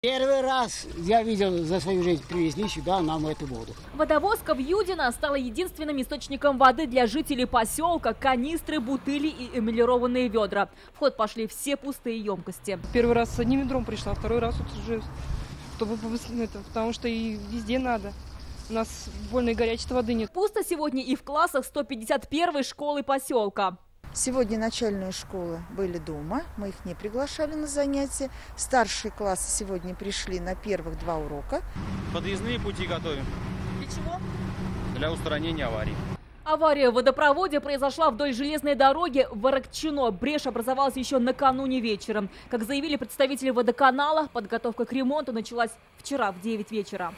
Первый раз я видел за свою жизнь, привезли сюда нам эту воду. Водовозка в Юдино стала единственным источником воды для жителей поселка. Канистры, бутыли и эмалированные ведра. В ход пошли все пустые емкости. Первый раз с одним ведром пришла, второй раз вот уже, чтобы потому что и везде надо. У нас больно горячей воды нет. Пусто сегодня и в классах 151-й школы поселка. Сегодня начальные школы были дома, мы их не приглашали на занятия. Старшие классы сегодня пришли на первых 2 урока. Подъездные пути готовим. Для чего? Для устранения аварий. Авария в водопроводе произошла вдоль железной дороги в Аракчино. Брешь образовалась еще накануне вечером. Как заявили представители водоканала, подготовка к ремонту началась вчера в 9 вечера.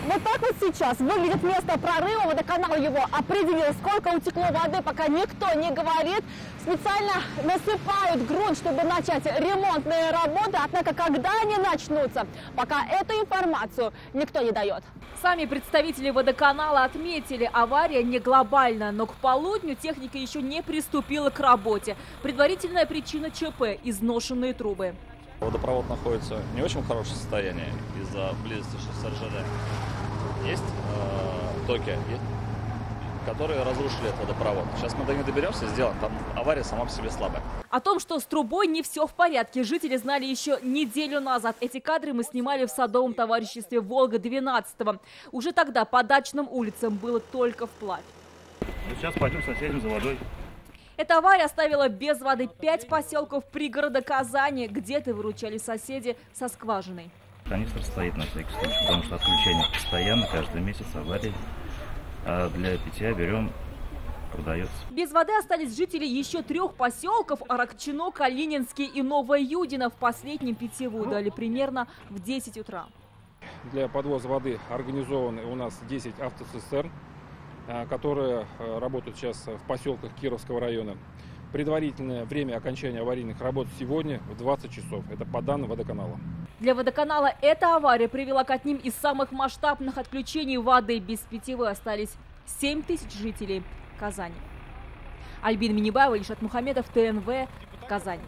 Вот так вот сейчас выглядит место прорыва. Водоканал его определил, сколько утекло воды, пока никто не говорит. Специально насыпают грунт, чтобы начать ремонтные работы. Однако, когда они начнутся, пока эту информацию никто не дает. Сами представители водоканала отметили, авария не глобальная, но к полудню техника еще не приступила к работе. Предварительная причина ЧП – изношенные трубы. Водопровод находится в не очень хорошем состоянии из-за близости шоссе РЖД. Есть токи, которые разрушили этот водопровод. Сейчас мы до них доберемся, сделаем. Там авария сама по себе слабая. О том, что с трубой не все в порядке, жители знали еще неделю назад. Эти кадры мы снимали в садовом товариществе «Волга-12». Уже тогда по дачным улицам было только вплавь. Сейчас пойдем соседям за водой. Эта авария оставила без воды 5 поселков пригорода Казани. Где-то выручали соседи со скважиной. Канистр стоит на всякий случай, потому что отключение постоянно, каждый месяц аварии. А для питья берем, продается. Без воды остались жители еще 3 поселков – Аракчино, Калининский и Новое Юдино. В последнем питьевую дали примерно в 10 утра. Для подвоза воды организованы у нас 10 автоцистерн, которые работают сейчас в поселках Кировского района. Предварительное время окончания аварийных работ сегодня в 20 часов. Это по данным водоканала. Для водоканала эта авария привела к одним из самых масштабных отключений воды. Без питьевой остались 7 тысяч жителей Казани. Альбина Минибаева, Ильшат Мухамедов, ТНВ, Казань.